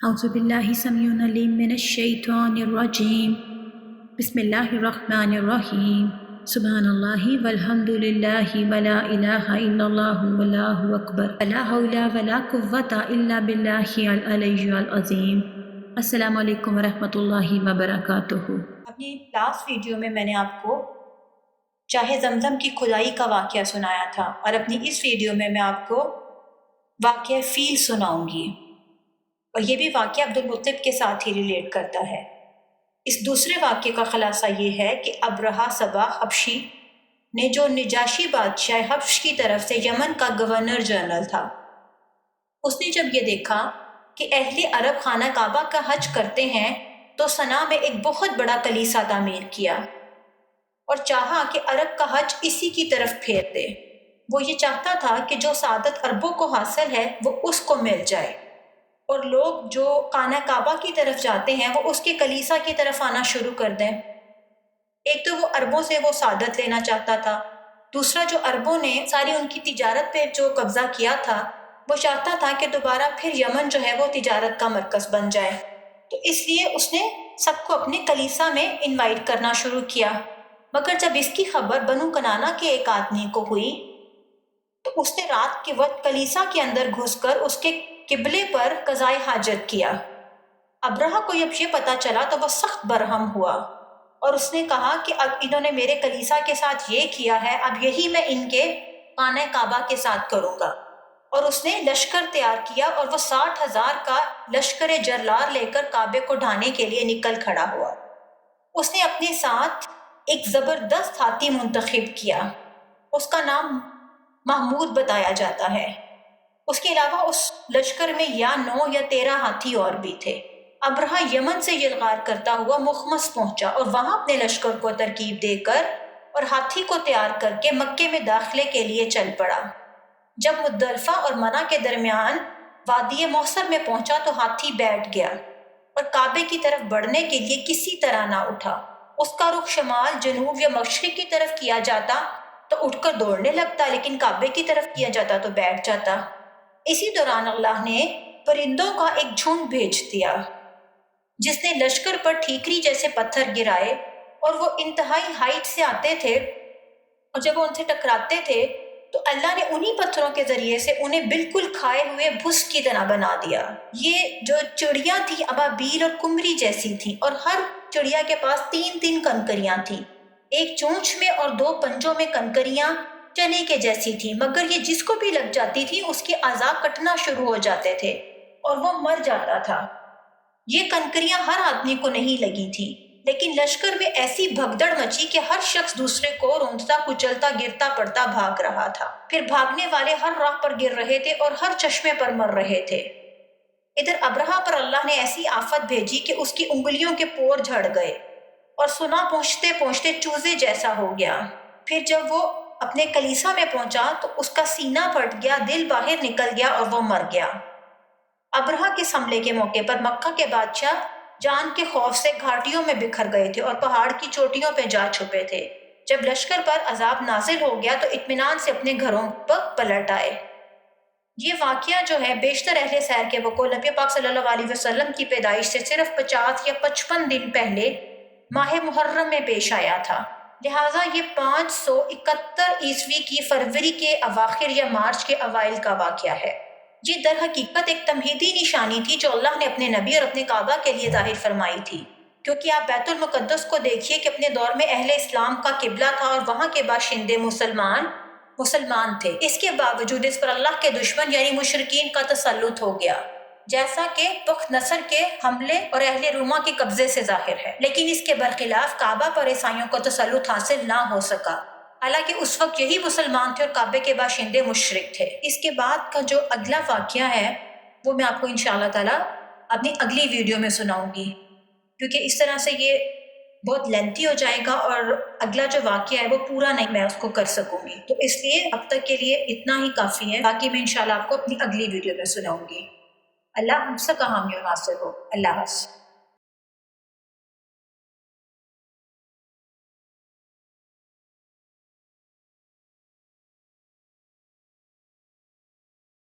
اعوذ باللہ سمیع العلیم من الشیطان الرجیم بسم اللہ الرحمن الرحیم سبحان اللہ والحمد للہ ولا الہ الا اللہ واللہ اکبر لا حول ولا قوۃ الا باللہ العلی العظیم۔ السلام علیکم ورحمۃ اللہ وبرکاتہ۔ اپنی لاسٹ ویڈیو میں نے آپ کو چاہے زمزم کی کھدائی کا واقعہ سنایا تھا، اور اپنی اس ویڈیو میں آپ کو واقعہ فیل سناؤں گی، اور یہ بھی واقعہ عبدالمطلب کے ساتھ ہی ریلیٹ کرتا ہے۔ اس دوسرے واقعے کا خلاصہ یہ ہے کہ ابرہہ صبا حبشی نے، جو نجاشی بادشاہ حبش کی طرف سے یمن کا گورنر جنرل تھا، اس نے جب یہ دیکھا کہ اہل عرب خانہ کعبہ کا حج کرتے ہیں تو صنعاء میں ایک بہت بڑا کلیسا تعمیر کیا اور چاہا کہ عرب کا حج اسی کی طرف پھیر دے۔ وہ یہ چاہتا تھا کہ جو سعادت عربوں کو حاصل ہے وہ اس کو مل جائے، اور لوگ جو خانہ کعبہ کی طرف جاتے ہیں وہ اس کے کلیسا کی طرف آنا شروع کر دیں۔ ایک تو وہ عربوں سے وہ سعادت لینا چاہتا تھا، دوسرا جو عربوں نے ساری ان کی تجارت پہ جو قبضہ کیا تھا، وہ چاہتا تھا کہ دوبارہ پھر یمن جو ہے وہ تجارت کا مرکز بن جائے۔ تو اس لیے اس نے سب کو اپنے کلیسا میں انوائٹ کرنا شروع کیا، مگر جب اس کی خبر بنو کنانا کے ایک آدمی کو ہوئی تو اس نے رات کے وقت کلیسا کے اندر گھس کر اس کے قبلے پر قضائے حاجت کیا۔ ابرہہ کو جب یہ پتا چلا تو وہ سخت برہم ہوا، اور اس نے کہا کہ اب انہوں نے میرے کلیسا کے ساتھ یہ کیا ہے، اب یہی میں ان کے خانہ کعبہ کے ساتھ کروں گا۔ اور اس نے لشکر تیار کیا، اور وہ 60,000 کا لشکر جرلار لے کر کعبے کو ڈھانے کے لیے نکل کھڑا ہوا۔ اس نے اپنے ساتھ ایک زبردست ہاتھی منتخب کیا، اس کا نام محمود بتایا جاتا ہے۔ اس کے علاوہ اس لشکر میں یا 9 یا 13 ہاتھی اور بھی تھے۔ ابرہہ یمن سے یلغار کرتا ہوا مخمس پہنچا، اور وہاں اپنے لشکر کو ترکیب دے کر اور ہاتھی کو تیار کر کے مکے میں داخلے کے لیے چل پڑا۔ جب مزدلفہ اور منی کے درمیان وادی موثر میں پہنچا تو ہاتھی بیٹھ گیا اور کعبے کی طرف بڑھنے کے لیے کسی طرح نہ اٹھا۔ اس کا رخ شمال، جنوب یا مشرق کی طرف کیا جاتا تو اٹھ کر دوڑنے لگتا، لیکن کعبے کی طرف کیا جاتا تو بیٹھ جاتا۔ اسی دوران اللہ نے پرندوں کا ایک جھنڈ بھیج دیا جس نے لشکر پر ٹھیکری جیسے پتھر گرائے، اور وہ انتہائی ہائٹ سے آتے تھے، اور جب وہ ان سے ٹکراتے تھے تو اللہ نے انہی پتھروں کے ذریعے سے انہیں بالکل کھائے ہوئے بھس کی طرح بنا دیا۔ یہ جو چڑیاں تھیں ابابیل اور کمری جیسی تھیں، اور ہر چڑیا کے پاس 3 کنکریاں تھیں، ایک چونچ میں اور 2 پنجوں میں کنکریاں چنے کے جیسی تھیں، مگر یہ جس کو بھی لگ جاتی تھی اس کے اعضاء کٹنا شروع ہو جاتے تھے اور وہ مر جاتا تھا۔ یہ کنکریاں ہر آدمی کو نہیں لگی تھیں، لیکن لشکر میں ایسی بھگدڑ مچی کہ ہر شخص دوسرے کو روندتا کچلتا گرتا پڑتا بھاگ رہا تھا۔ پھر بھاگنے والے ہر راہ پر گر رہے تھے اور ہر چشمے پر مر رہے تھے۔ ادھر ابرہہ پر اللہ نے ایسی آفت بھیجی کہ اس کی انگلیوں کے پور جھڑ گئے اور سنا پہنچتے پہنچتے چوزے جیسا ہو گیا۔ پھر جب وہ اپنے کلیسا میں پہنچا تو اس کا سینہ پھٹ گیا، دل باہر نکل گیا اور وہ مر گیا۔ ابرہہ کے حملے کے موقع پر مکہ کے بادشاہ جان کے خوف سے گھاٹیوں میں بکھر گئے تھے اور پہاڑ کی چوٹیوں پہ جا چھپے تھے۔ جب لشکر پر عذاب نازل ہو گیا تو اطمینان سے اپنے گھروں پر پلٹ آئے۔ یہ واقعہ جو ہے بیشتر اہل سیر کے وقوع نبی پاک صلی اللہ علیہ وسلم کی پیدائش سے صرف 50 یا 55 دن پہلے ماہ محرم میں پیش آیا تھا، لہٰذا یہ 571 عیسوی کی فروری کے اواخر یا مارچ کے اوائل کا واقعہ ہے۔ یہ در حقیقت ایک تمہیدی نشانی تھی جو اللہ نے اپنے نبی اور اپنے کعبہ کے لیے ظاہر فرمائی تھی، کیونکہ آپ بیت المقدس کو دیکھیے کہ اپنے دور میں اہل اسلام کا قبلہ تھا اور وہاں کے باشندے مسلمان تھے، اس کے باوجود اس پر اللہ کے دشمن یعنی مشرکین کا تسلط ہو گیا، جیسا کہ بخت نصر کے حملے اور اہل روما کے قبضے سے ظاہر ہے۔ لیکن اس کے برخلاف کعبہ پر عیسائیوں کو تسلط حاصل نہ ہو سکا، حالانکہ اس وقت یہی مسلمان تھے اور کعبے کے باشندے مشرک تھے۔ اس کے بعد کا جو اگلا واقعہ ہے وہ میں آپ کو انشاءاللہ تعالیٰ اپنی اگلی ویڈیو میں سناؤں گی، کیونکہ اس طرح سے یہ بہت لینتھی ہو جائے گا اور اگلا جو واقعہ ہے وہ پورا نہیں میں اس کو کر سکوں گی، تو اس لیے اب تک کے لیے اتنا ہی کافی ہے، باقی میں انشاءاللہ آپ کو اپنی اگلی ویڈیو میں سناؤں گی۔ اللہ ہم سب کا حامی و ناصر ہو۔ اللہ حافظ۔